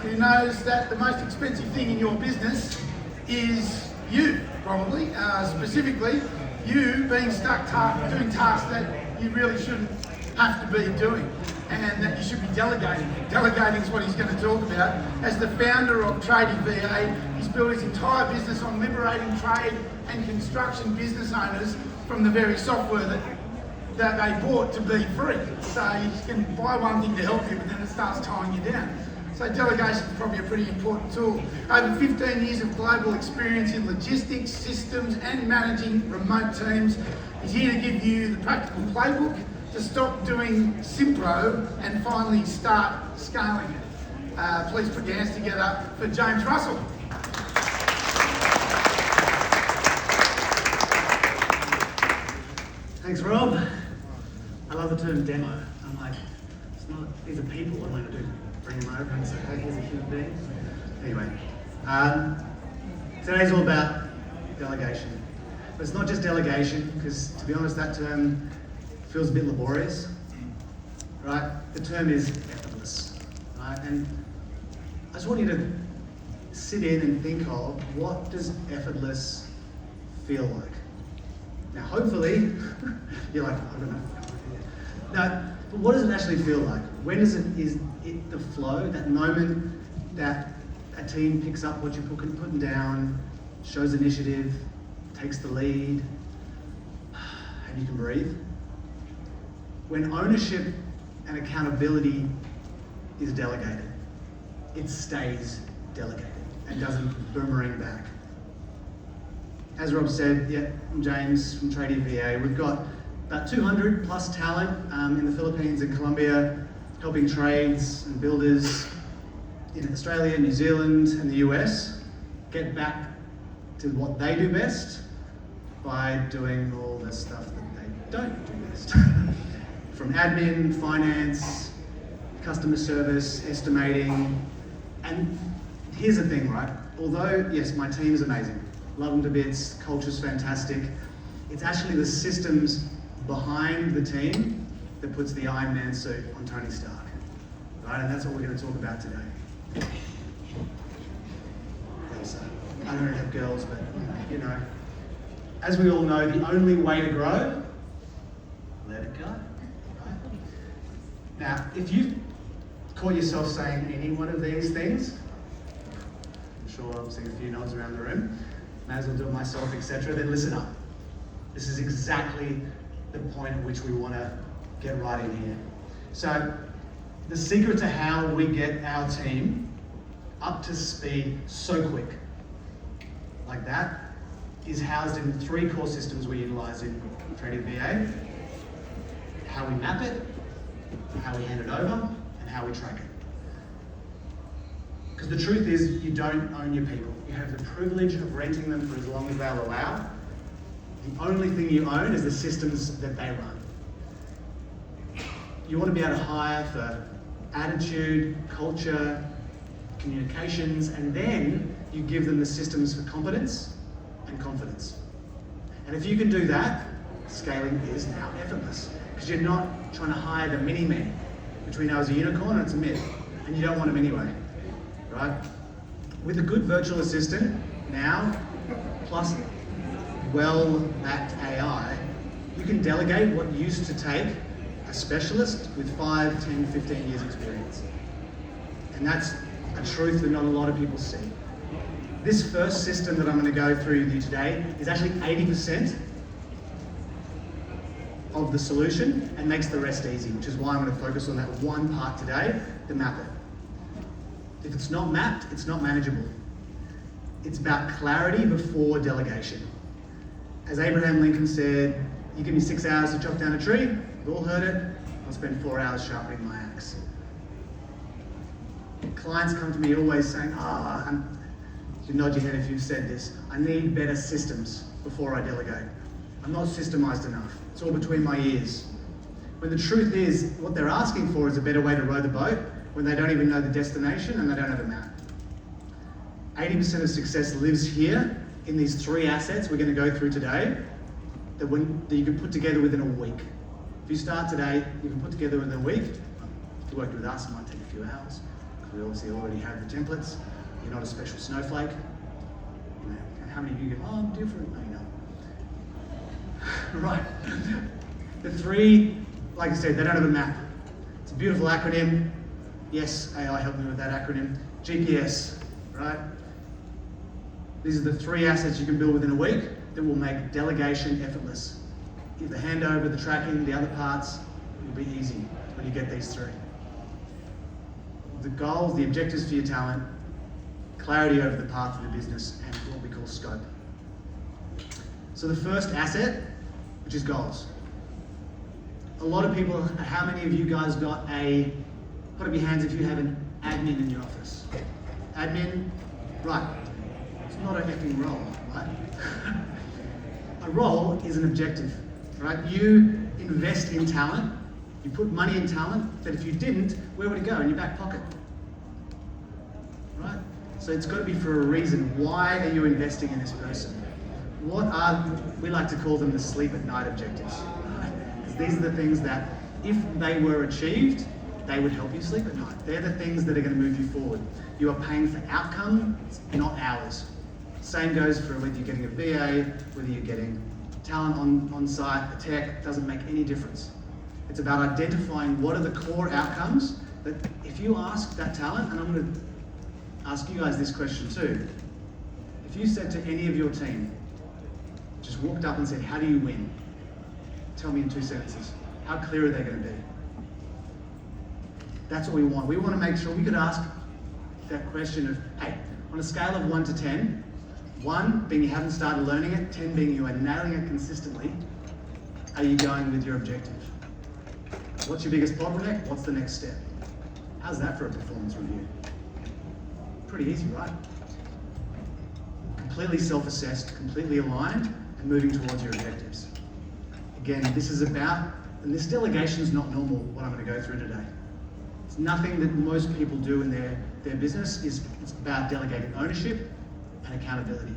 who knows that the most expensive thing in your business is you, probably. Specifically, you being stuck doing tasks that you really shouldn't have to be doing, and that you should be delegating. Delegating is what he's going to talk about. As the founder of Trading VA, he's built his entire business on liberating trade and construction business owners from the very software that they bought to be free. So you can buy one thing to help you, but then it starts tying you down. So delegation is probably a pretty important tool. Over 15 years of global experience in logistics, systems, and managing remote teams. He's here to give you the practical playbook to stop doing Simpro and finally start scaling it. Please put your hands together for James Russell. Thanks, Rob. I love the term demo. I'm like, it's not, these are people. What am I going to do? Bring them over and say, hey, here's a human being. Anyway, today's all about delegation. But it's not just delegation, because to be honest, that term feels a bit laborious, right? The term is effortless, right? And I just want you to sit in and think of, what does effortless feel like? Now, hopefully, you're like, I don't know. Now, but what does it actually feel like? When is it the flow, that moment that a team picks up what you're putting down, shows initiative, takes the lead, and you can breathe? When ownership and accountability is delegated, it stays delegated and doesn't boomerang back. As Rob said, yeah, I'm James from Trading VA. We've got about 200 plus talent in the Philippines and Colombia, helping trades and builders in Australia, New Zealand, and the US get back to what they do best by doing all the stuff that they don't do best. From admin, finance, customer service, estimating. And here's the thing, right? Although, yes, my team is amazing. Love them to bits, culture's fantastic. It's actually the systems behind the team that puts the Iron Man suit on Tony Stark, right? And that's what we're going to talk about today. I don't have girls, but you know, as we all know, the only way to grow, let it go. Right? Now, if you've caught yourself saying any one of these things, I'm sure I'm seeing a few nods around the room, may as well do it myself, etc., then listen up. This is exactly the point at which we want to get right in here. So, the secret to how we get our team up to speed so quick, like that, is housed in 3 core systems we utilize in Trading VA. How we map it, how we hand it over, and how we track it. Because the truth is, you don't own your people. You have the privilege of renting them for as long as they'll allow. The only thing you own is the systems that they run. You want to be able to hire for attitude, culture, communications, and then you give them the systems for competence and confidence. And if you can do that, scaling is now effortless. Because you're not trying to hire the mini-me, which we know is a unicorn and it's a myth, and you don't want them anyway, right? With a good virtual assistant now, plus well-backed AI, you can delegate what used to take a specialist with 5, 10, 15 years experience. And that's a truth that not a lot of people see. This first system that I'm going to go through with you today is actually 80% of the solution and makes the rest easy, which is why I'm going to focus on that one part today, the map it. If it's not mapped, it's not manageable. It's about clarity before delegation. As Abraham Lincoln said, you give me 6 hours to chop down a tree, we've all heard it, I'll spend 4 hours sharpening my axe. Clients come to me always saying, you nod your head if you've said this, I need better systems before I delegate. I'm not systemized enough. It's all between my ears. When the truth is, what they're asking for is a better way to row the boat when they don't even know the destination and they don't have a map. 80% of success lives here in these 3 assets we're going to go through today that you can put together within a week. If you start today, you can put together within a week. If you worked with us, it might take a few hours. We obviously already have the templates. You're not a special snowflake. You know, how many of you go, oh, I'm different? No, you're not. Right. The three, like I said, they don't have a map. It's a beautiful acronym. Yes, AI helped me with that acronym. GPS, right? These are the three assets you can build within a week that will make delegation effortless. Give the handover, the tracking, the other parts, it'll be easy when you get these three. The goals, the objectives for your talent, clarity over the path of the business, and what we call scope. So the first asset, which is goals. A lot of people, how many of you guys got a, put up your hands if you have an admin in your office? Admin, right. It's not an effing role, right? A role is an objective, right? You invest in talent, you put money in talent, that if you didn't, where would it go? In your back pocket, right? So it's got to be for a reason. Why are you investing in this person? What are, we like to call them the sleep at night objectives. Because these are the things that, if they were achieved, they would help you sleep at night. They're the things that are going to move you forward. You are paying for outcomes, not hours. Same goes for whether you're getting a VA, whether you're getting talent on site, a tech, doesn't make any difference. It's about identifying what are the core outcomes that if you ask that talent, and I'm going to ask you guys this question too. If you said to any of your team, just walked up and said, how do you win? Tell me in 2 sentences. How clear are they going to be? That's what we want. We want to make sure we could ask that question of, hey, on a scale of 1 to 10, 1 being you haven't started learning it, 10 being you are nailing it consistently, are you going with your objective? What's your biggest bottleneck? What's the next step? How's that for a performance review? Pretty easy, right? Completely self-assessed, completely aligned, and moving towards your objectives. Again, this is about, and this delegation is not normal, what I'm going to go through today. It's nothing that most people do in their business. It's about delegating ownership and accountability.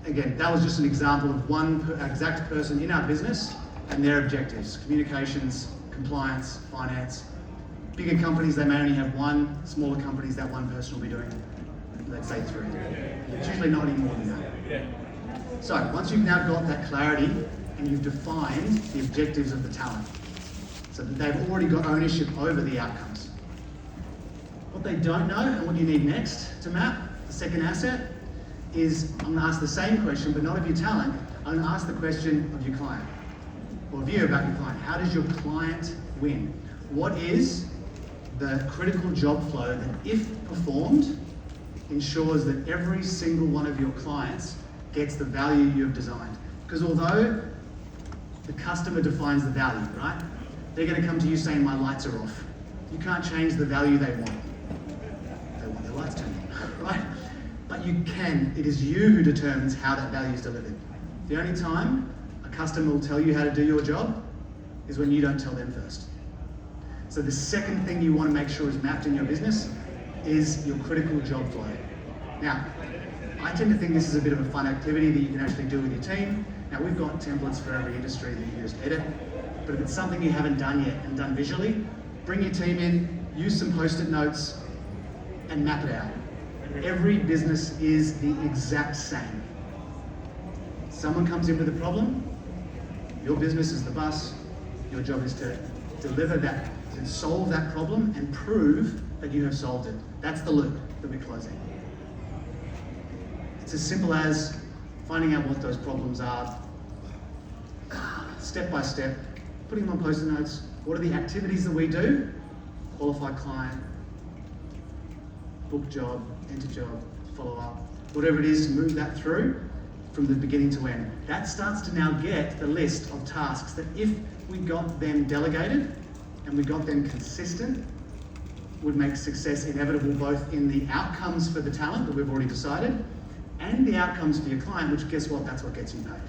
Again, that was just an example of one exact person in our business and their objectives: communications, compliance, finance. Bigger companies, they may only have one. Smaller companies, that one person will be doing, let's say, 3. It's usually not any more than that. So once you've now got that clarity and you've defined the objectives of the talent, so that they've already got ownership over the outcomes. What they don't know and what you need next to map, the second asset, is I'm going to ask the same question, but not of your talent. I'm going to ask the question of your client, or of you about your client. How does your client win? What is the critical job flow that, if performed, ensures that every single one of your clients gets the value you have designed? Because although the customer defines the value, right? They're going to come to you saying, my lights are off. You can't change the value they want. They want their lights turned on, right? But you can. It is you who determines how that value is delivered. The only time a customer will tell you how to do your job is when you don't tell them first. So the second thing you want to make sure is mapped in your business is your critical job flow. Now, I tend to think this is a bit of a fun activity that you can actually do with your team. Now, we've got templates for every industry that you can just edit. But if it's something you haven't done yet and done visually, bring your team in, use some post-it notes, and map it out. Every business is the exact same. Someone comes in with a problem, your business is the bus, your job is to deliver that, to solve that problem and prove that you have solved it. That's the loop that we're closing. It's as simple as finding out what those problems are, step by step, putting them on post-it notes. What are the activities that we do? Qualified client, book job, enter job, follow up, whatever it is, to move that through from the beginning to end. That starts to now get the list of tasks that, if we got them delegated and we got them consistent, would make success inevitable, both in the outcomes for the talent that we've already decided and the outcomes for your client, which, guess what, that's what gets you paid.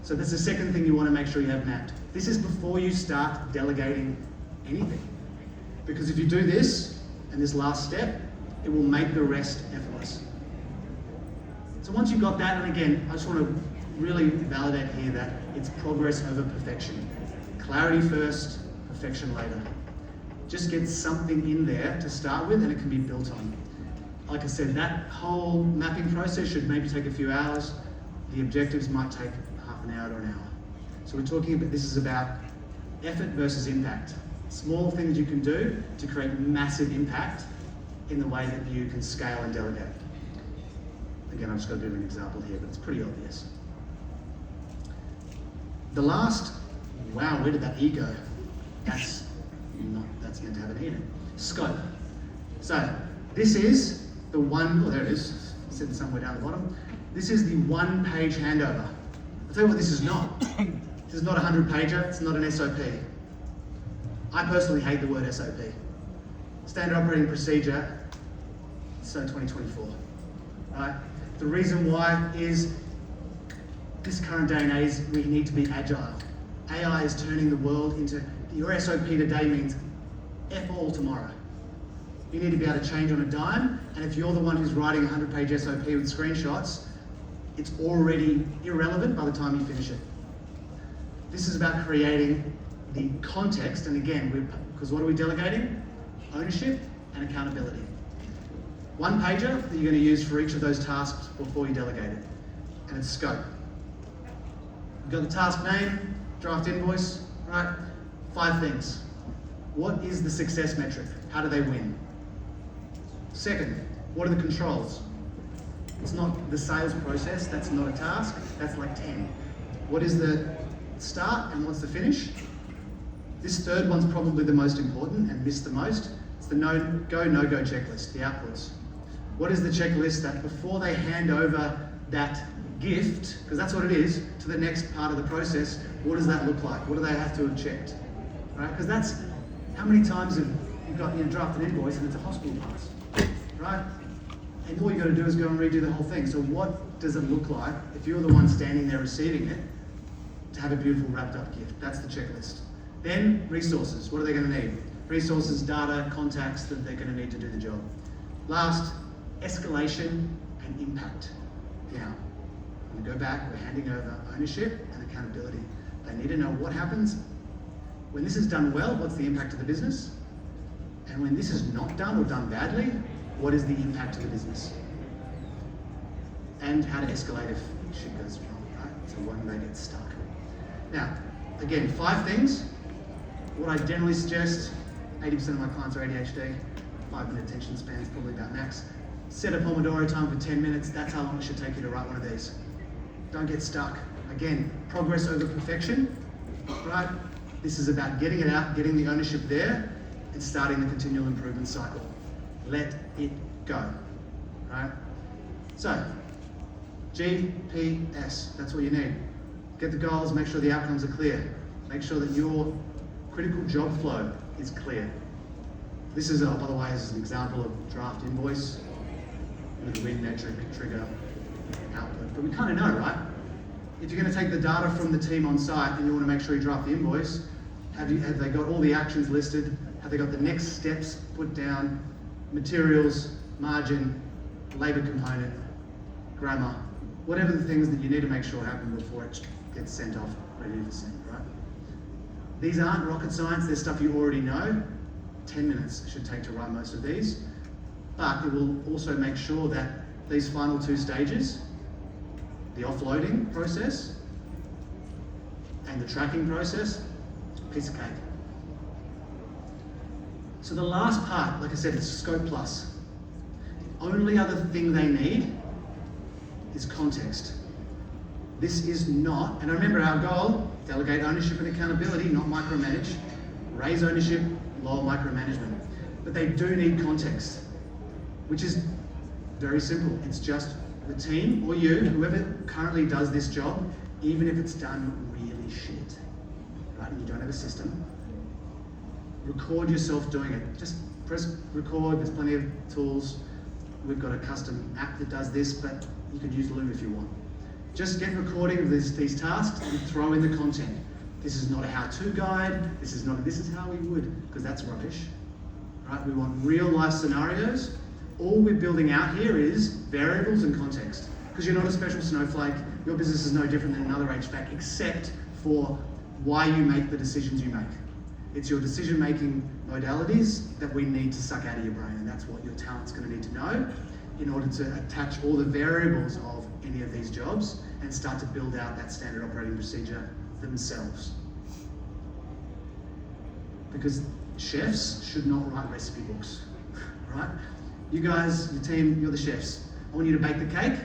So that's the second thing you want to make sure you have mapped. This is before you start delegating anything. Because if you do this, and this last step, it will make the rest effortless. So once you've got that, and again, I just want to really validate here that it's progress over perfection. Clarity first, perfection later. Just get something in there to start with and it can be built on. Like I said, that whole mapping process should maybe take a few hours. The objectives might take half an hour to an hour. So we're talking about, this is about effort versus impact. Small things you can do to create massive impact in the way that you can scale and delegate. Again, I've just got a bit of an example here, but it's pretty obvious. The last, wow, where did that E go? That's meant to have an E in it. Scope. So this is the one, oh there it is, sitting somewhere down the bottom. This is the one-page handover. I'll tell you what this is not. This is not a 100-pager, it's not an SOP. I personally hate the word SOP. Standard operating procedure, so 2024. Right? The reason why is this current day and age, we need to be agile. AI is turning the world into, your SOP today means F all tomorrow. You need to be able to change on a dime, and if you're the one who's writing a 100-page SOP with screenshots, it's already irrelevant by the time you finish it. This is about creating the context, and again, because what are we delegating? Ownership and accountability. One pager that you're going to use for each of those tasks before you delegate it, and it's scope. You've got the task name, draft invoice, right? 5 things. What is the success metric? How do they win? Second, what are the controls? It's not the sales process, that's not a task, that's like 10. What is the start and what's the finish? This third one's probably the most important and missed the most. It's the no-go, no-go checklist, the outputs. What is the checklist that before they hand over that gift, because that's what it is, to the next part of the process, what does that look like? What do they have to have checked? Right? Because that's, how many times have you got your drafted invoice and it's a hospital pass, right? And all you got to do is go and redo the whole thing. So what does it look like if you're the one standing there receiving it to have a beautiful wrapped up gift? That's the checklist. Then resources. What are they going to need? Resources, data, contacts that they're going to need to do the job. Last, escalation and impact. Now, when we go back, we're handing over ownership and accountability. They need to know what happens when this is done well. What's the impact to the business? And when this is not done or done badly, what is the impact to the business? And how to escalate if shit goes wrong, right? So when they get stuck. Now, again, 5 things. What I generally suggest, 80% of my clients are ADHD, 5-minute attention span is probably about max. Set a Pomodoro time for 10 minutes, that's how long it should take you to write one of these. Don't get stuck. Again, progress over perfection, right? This is about getting it out, getting the ownership there, and starting the continual improvement cycle. Let it go, right? So, GPS, that's what you need. Get the goals, make sure the outcomes are clear. Make sure that your critical job flow is clear. This is, by the way, this is an example of draft invoice with a win metric, trigger, output. But we kind of know, right? If you're going to take the data from the team on site and you want to make sure you draft the invoice, have they got all the actions listed? Have they got the next steps put down? Materials, margin, labor component, grammar, whatever the things that you need to make sure happen before it gets sent off, ready to send, right? These aren't rocket science, they're stuff you already know. 10 minutes should take to write most of these, but it will also make sure that these final 2 stages, the offloading process and the tracking process, piece of cake. So the last part, like I said, is scope plus. The only other thing they need is context. This is not, and remember our goal, delegate ownership and accountability, not micromanage, raise ownership, lower micromanagement. But they do need context, which is very simple. It's just the team or you, whoever currently does this job, even if it's done really shit, right, and you don't have a system, record yourself doing it. Just press record, there's plenty of tools. We've got a custom app that does this, but you could use Loom if you want. Just get recording of these tasks and throw in the content. This is not a how-to guide, this is how we would, because that's rubbish. Right? We want real life scenarios. All we're building out here is variables and context. Because you're not a special snowflake, your business is no different than another HVAC, except for why you make the decisions you make. It's your decision-making modalities that we need to suck out of your brain, and that's what your talent's going to need to know in order to attach all the variables of any of these jobs and start to build out that standard operating procedure themselves. Because chefs should not write recipe books, right? You guys, your team, you're the chefs. I want you to bake the cake.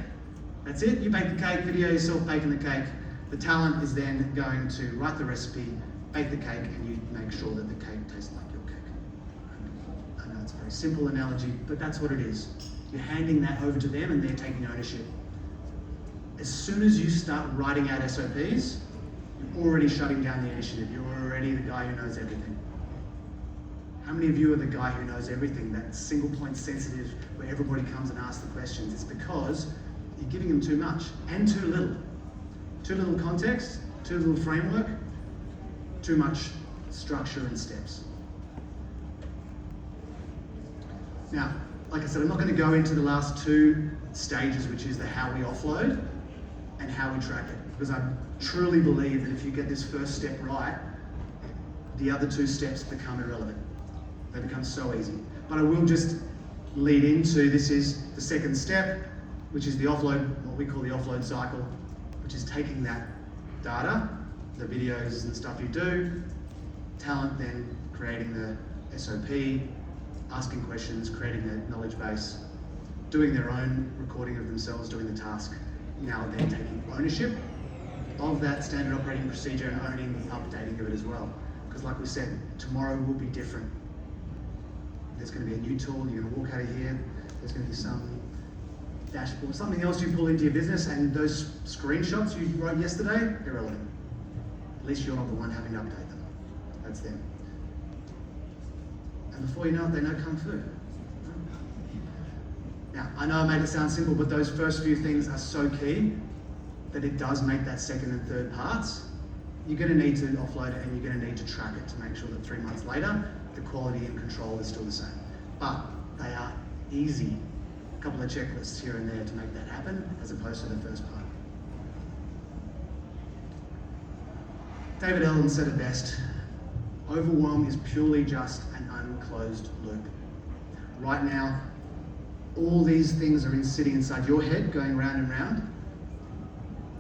That's it. You bake the cake, video yourself baking the cake. The talent is then going to write the recipe, bake the cake, and you make sure that the cake tastes like your cake. I know it's a very simple analogy, but that's what it is. You're handing that over to them and they're taking ownership. As soon as you start writing out SOPs, you're already shutting down the initiative. You're already the guy who knows everything. How many of you are the guy who knows everything, that single point sensitive where everybody comes and asks the questions? It's because you're giving them too much and too little. Too little context, too little framework, too much structure and steps. Now, like I said, I'm not going to go into the last two stages, which is the how we offload and how we track it, because I truly believe that if you get this first step right, the other two steps become irrelevant. They become so easy. But I will just lead into, this is the second step, which is the offload, what we call the offload cycle, which is taking that data, the videos and stuff you do, talent then creating the SOP, asking questions, creating the knowledge base, doing their own recording of themselves doing the task. Now they're taking ownership of that standard operating procedure and owning the updating of it as well. Because like we said, tomorrow will be different. There's going to be a new tool, you're going to walk out of here, there's going to be some dashboard, something else you pull into your business, and those screenshots you wrote yesterday, irrelevant. At least you're not the one having to update them. That's them. And before you know it, they know Kung Fu. Now, I know I made it sound simple, but those first few things are so key that it does make that second and third parts. You're going to need to offload it and you're going to need to track it to make sure that 3 months later, the quality and control is still the same. But they are easy. A couple of checklists here and there to make that happen, as opposed to the first part. David Allen said it best. Overwhelm is purely just an unclosed loop. Right now, all these things are sitting inside your head, going round and round.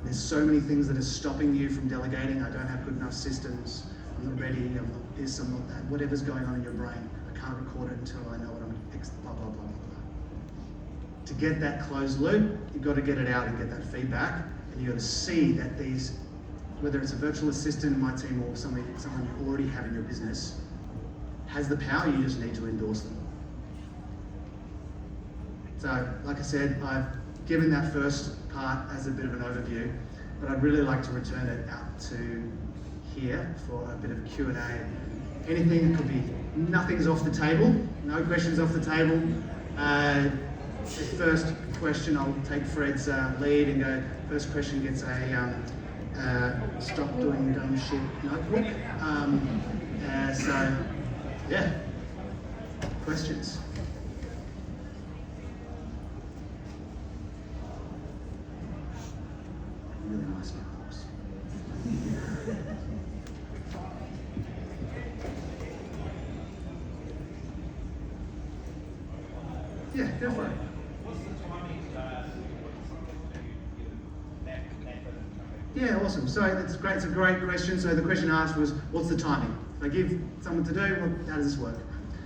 There's so many things that are stopping you from delegating. I don't have good enough systems. I'm not ready. I'm not this. I'm not that. Whatever's going on in your brain, I can't record it until I know what I'm. Blah blah blah blah blah. To get that closed loop, you've got to get it out and get that feedback, and you've got to see that these, whether it's a virtual assistant in my team or someone you already have in your business, has the power. You just need to endorse them. So, like I said, I've given that first part as a bit of an overview, but I'd really like to return it out to here for a bit of Q&A. Anything, it could be nothing's off the table, no questions off the table. The first question, I'll take Fred's lead and go, first question gets a stop doing dumb shit notebook. So, yeah, questions. Really nice notebooks. Yeah, go for it. Yeah, awesome. So that's great. It's a great question. So the question asked was, what's the timing? If I give someone to do, well, how does this work?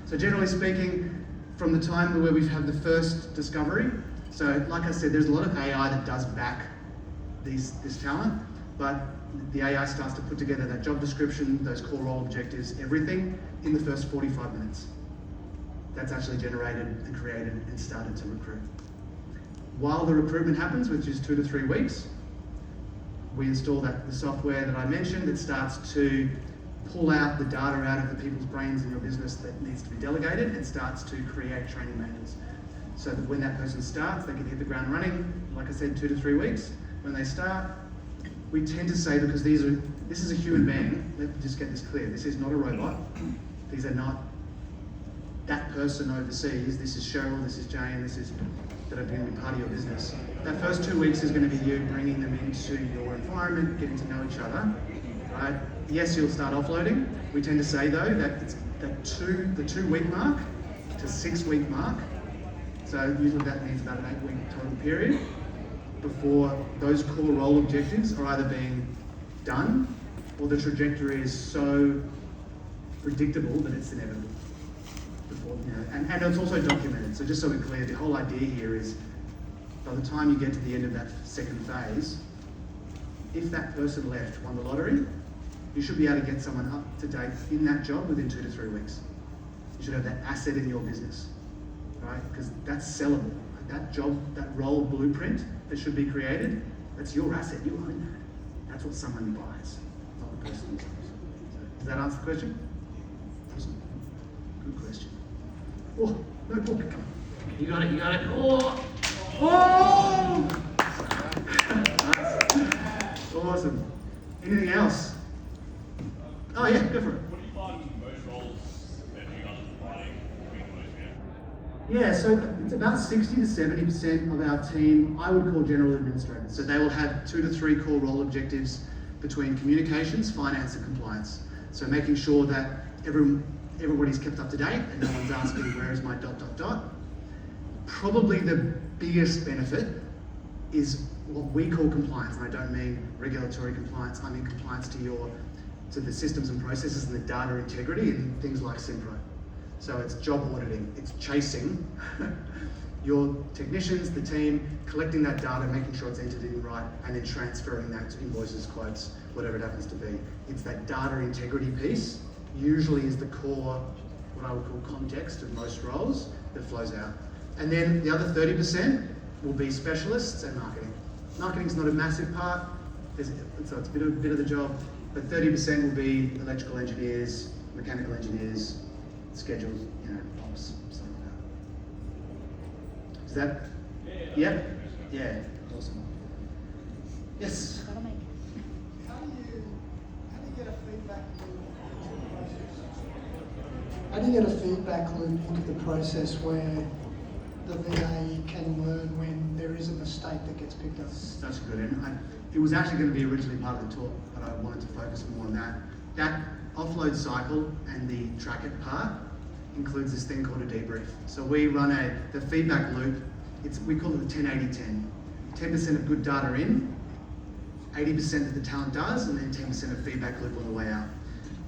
So generally speaking, from the time where we've had the first discovery, so like I said, there's a lot of AI that does back this talent, but the AI starts to put together that job description, those core role objectives, everything in the first 45 minutes. That's actually generated and created and started to recruit. While the recruitment happens, which is 2 to 3 weeks, we install the software that I mentioned that starts to pull out the data out of the people's brains in your business that needs to be delegated and starts to create training manuals. So that when that person starts, they can hit the ground running, like I said, 2 to 3 weeks. When they start, we tend to say, because this is a human being, let's just get this clear, this is not a robot. These are not that person overseas, this is Cheryl, this is Jane, this is that are going to be part of your business. That first 2 weeks is going to be you bringing them into your environment, getting to know each other, right? yes, you'll start offloading. We tend to say though that it's the 2 week mark to 6 week mark. So usually that means about an 8 week total period before those core role objectives are either being done or the trajectory is so predictable that it's inevitable. Before, and it's also documented. So just so we're clear, the whole idea here is by the time you get to the end of that second phase, if that person left, won the lottery, you should be able to get someone up to date in that job within 2 to 3 weeks. You should have that asset in your business, right? Because that's sellable. That job, that role blueprint that should be created, that's your asset. You own that. That's what someone buys, not the person who sells. Does that answer the question? Awesome. Good question. Oh, no book. You got it. Oh! Nice. Awesome. Anything else? Oh yeah, go for it. What do you find most roles that you guys are providing between those? Yeah, so it's about 60 to 70% of our team I would call general administrators. So they will have 2 to 3 core role objectives between communications, finance and compliance. So making sure that everybody's kept up to date and no one's asking where is my ... Probably the biggest benefit is what we call compliance, and I don't mean regulatory compliance, I mean compliance to the systems and processes and the data integrity and things like Simpro. So it's job auditing, it's chasing your technicians, the team, collecting that data, making sure it's entered in right, and then transferring that to invoices, quotes, whatever it happens to be. It's that data integrity piece, usually is the core, what I would call context of most roles that flows out. And then the other 30% will be specialists and marketing. Marketing's not a massive part, so it's a bit of the job, but 30% will be electrical engineers, mechanical engineers, schedules, ops, stuff like that. Is that? Yep. Yeah. Awesome. Yes. How do you get a feedback loop? How do you get a feedback loop into the process where the VA can learn when there is a mistake that gets picked up? That's good. And it was actually going to be originally part of the talk, but I wanted to focus more on that. That offload cycle and the track it part includes this thing called a debrief. So we run the feedback loop. We call it the 10-80-10. 10% of good data in, 80% that the talent does, and then 10% of feedback loop on the way out.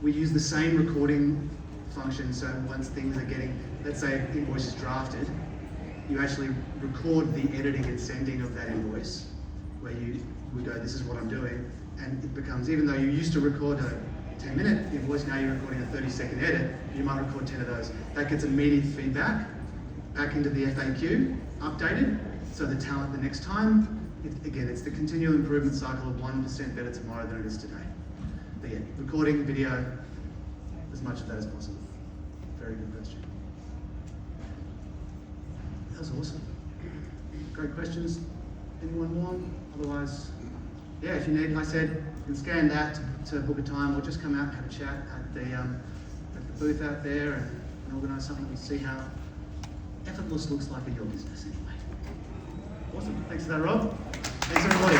We use the same recording function, so once things are getting, let's say invoice is drafted, you actually record the editing and sending of that invoice, where we go, this is what I'm doing, and it becomes, even though you used to record a 10-minute invoice, now you're recording a 30-second edit, you might record 10 of those. That gets immediate feedback back into the FAQ, updated, so the talent the next time, again, it's the continual improvement cycle of 1% better tomorrow than it is today. But yeah, recording, video, as much of that as possible. Very good question. That was awesome. Great questions. Anyone want? Otherwise, yeah, if you need, like I said, you can scan that to book a time or just come out and have a chat at the booth out there and organise something and see how effortless looks like in your business anyway. Awesome. Thanks for that, Rob. Thanks, everybody.